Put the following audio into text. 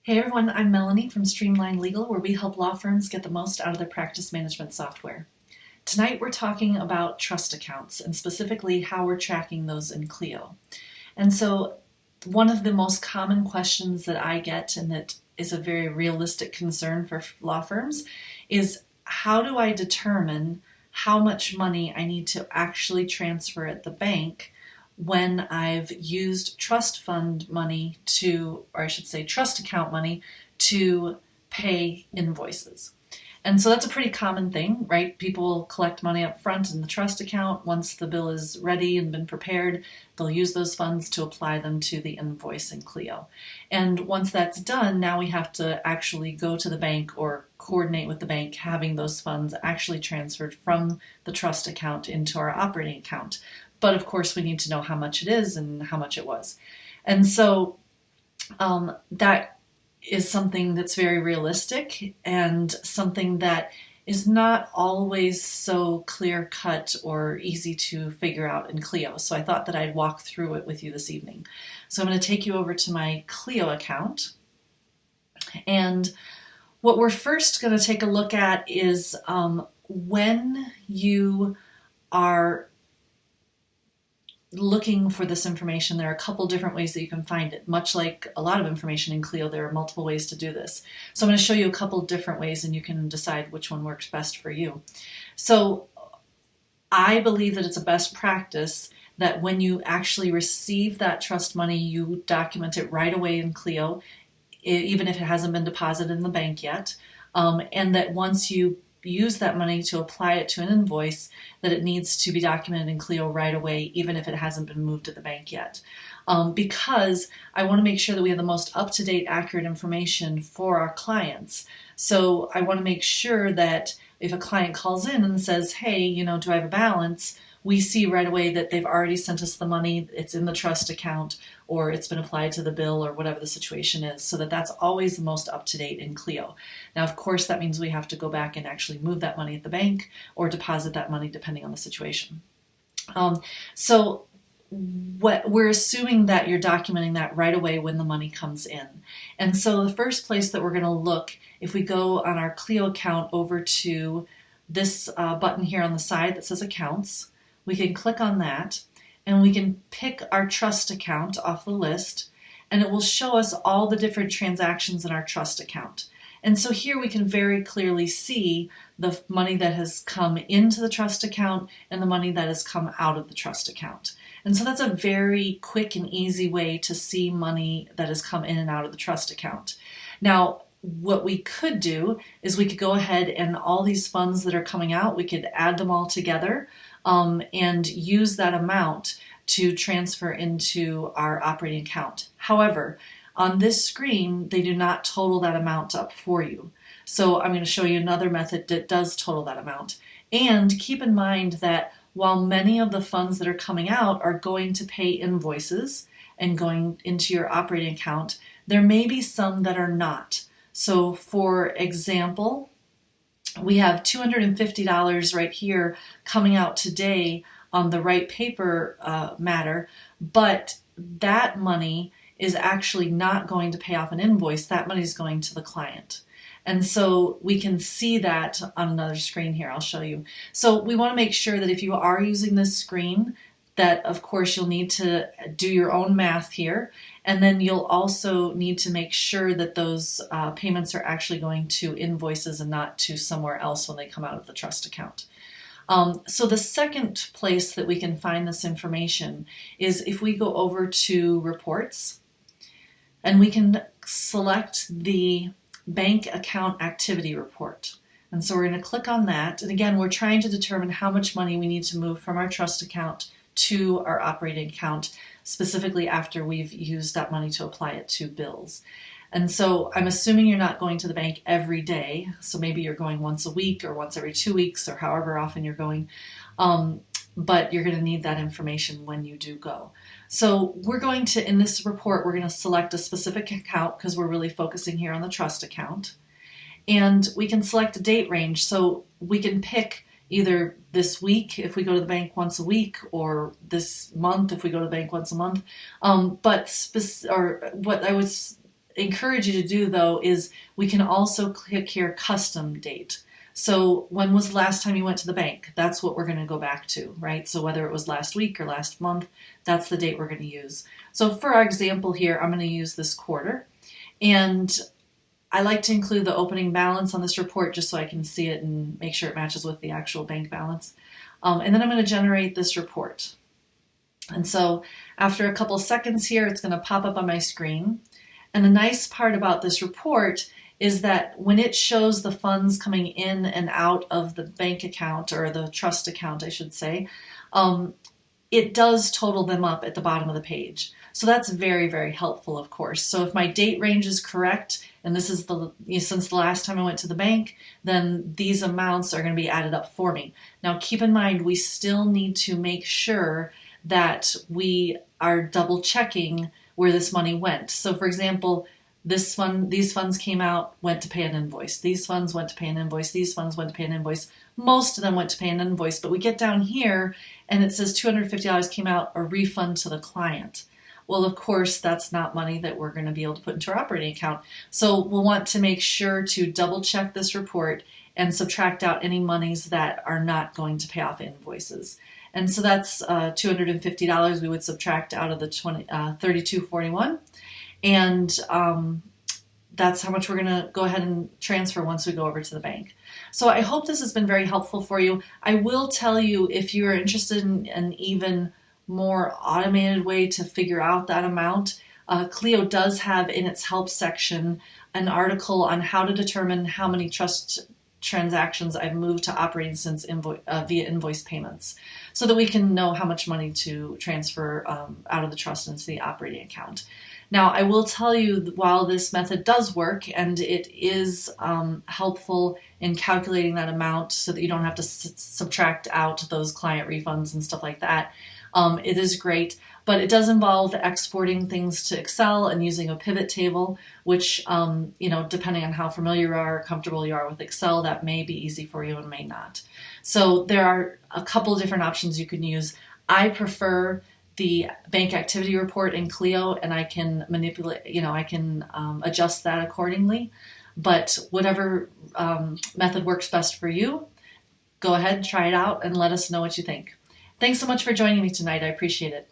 Hey everyone, I'm Melanie from Streamline Legal, where we help law firms get the most out of their practice management software. Tonight we're talking about trust accounts and specifically how we're tracking those in Clio. And so one of the most common questions that I get, and that is a very realistic concern for law firms, is how do I determine how much money I need to actually transfer at the bank when I've used trust fund money to, or I should say trust account money, to pay invoices. And so that's a pretty common thing, right? People collect money up front in the trust account. Once the bill is ready and been prepared, they'll use those funds to apply them to the invoice in Clio. And once that's done, now we have to actually go to the bank or coordinate with the bank having those funds actually transferred from the trust account into our operating account. But of course, we need to know how much it is and how much it was. And so that is something that's very realistic and something that is not always so clear cut or easy to figure out in Clio. So I thought that I'd walk through it with you this evening. So I'm going to take you over to my Clio account. And what we're first going to take a look at is when you are looking for this information, there are a couple different ways that you can find it. Much like a lot of information in Clio, there are multiple ways to do this. So I'm going to show you a couple different ways and you can decide which one works best for you. So I believe that it's a best practice that when you actually receive that trust money, you document it right away in Clio, even if it hasn't been deposited in the bank yet, and that once you use that money to apply it to an invoice, that it needs to be documented in Clio right away, even if it hasn't been moved to the bank yet. Because I want to make sure that we have the most up-to-date, accurate information for our clients. So I want to make sure that if a client calls in and says, hey, do I have a balance? We see right away that they've already sent us the money, it's in the trust account, or it's been applied to the bill, or whatever the situation is, so that that's always the most up-to-date in Clio. Now, of course, that means we have to go back and actually move that money at the bank or deposit that money depending on the situation. So what we're assuming that you're documenting that right away when the money comes in. And so the first place that we're going to look, if we go on our Clio account over to this button here on the side that says Accounts, we can click on that and we can pick our trust account off the list, and it will show us all the different transactions in our trust account. And so here we can very clearly see the money that has come into the trust account and the money that has come out of the trust account. And so that's a very quick and easy way to see money that has come in and out of the trust account. Now, what we could do is we could go ahead and all these funds that are coming out, we could add them all together and use that amount to transfer into our operating account. However, on this screen, they do not total that amount up for you. So I'm going to show you another method that does total that amount. And keep in mind that while many of the funds that are coming out are going to pay invoices and going into your operating account, there may be some that are not. So for example, we have $250 right here coming out today on the right paper matter, but that money is actually not going to pay off an invoice. That money is going to the client. And so we can see that on another screen here. I'll show you. So we want to make sure that if you are using this screen, that of course you'll need to do your own math here, and then you'll also need to make sure that those payments are actually going to invoices and not to somewhere else when they come out of the trust account. So the second place that we can find this information is if we go over to Reports, and we can select the Bank Account Activity Report. And so we're going to click on that, and again we're trying to determine how much money we need to move from our trust account to our operating account, specifically after we've used that money to apply it to bills. And so I'm assuming you're not going to the bank every day, so maybe you're going once a week or once every 2 weeks or however often you're going, but you're going to need that information when you do go. So we're going to, in this report, we're going to select a specific account because we're really focusing here on the trust account. And we can select a date range, so we can pick either this week if we go to the bank once a week, or this month if we go to the bank once a month. Or what I was encourage you to do though is we can also click here custom date. So when was the last time you went to the bank? That's what we're going to go back to, right? So whether it was last week or last month, that's the date we're going to use. So for our example here, I'm going to use this quarter. And I like to include the opening balance on this report just so I can see it and make sure it matches with the actual bank balance. And then I'm going to generate this report. And so after a couple seconds here, it's going to pop up on my screen. And the nice part about this report is that when it shows the funds coming in and out of the bank account, or the trust account, I should say, it does total them up at the bottom of the page. So that's very, very helpful, of course. So if my date range is correct, and this is since the last time I went to the bank, then these amounts are going to be added up for me. Now keep in mind, we still need to make sure that we are double checking where this money went. So for example, these funds came out, went to pay an invoice. These funds went to pay an invoice. These funds went to pay an invoice. Most of them went to pay an invoice, but we get down here and it says $250 came out, a refund to the client. Well, of course, that's not money that we're going to be able to put into our operating account. So we'll want to make sure to double check this report and subtract out any monies that are not going to pay off invoices. And so that's $250 we would subtract out of the $32.41. And that's how much we're going to go ahead and transfer once we go over to the bank. So I hope this has been very helpful for you. I will tell you, if you're interested in an even more automated way to figure out that amount, Clio does have in its help section an article on how to determine how many trust transactions I've moved to operating since via invoice payments, so that we can know how much money to transfer out of the trust into the operating account. Now, I will tell you, while this method does work and it is helpful in calculating that amount so that you don't have to subtract out those client refunds and stuff like that, it is great, but it does involve exporting things to Excel and using a pivot table, which, depending on how familiar you are, comfortable you are with Excel, that may be easy for you and may not. So there are a couple different options you can use. I prefer the bank activity report in Clio, and I can manipulate, I can adjust that accordingly. But whatever method works best for you, go ahead, try it out, and let us know what you think. Thanks so much for joining me tonight. I appreciate it.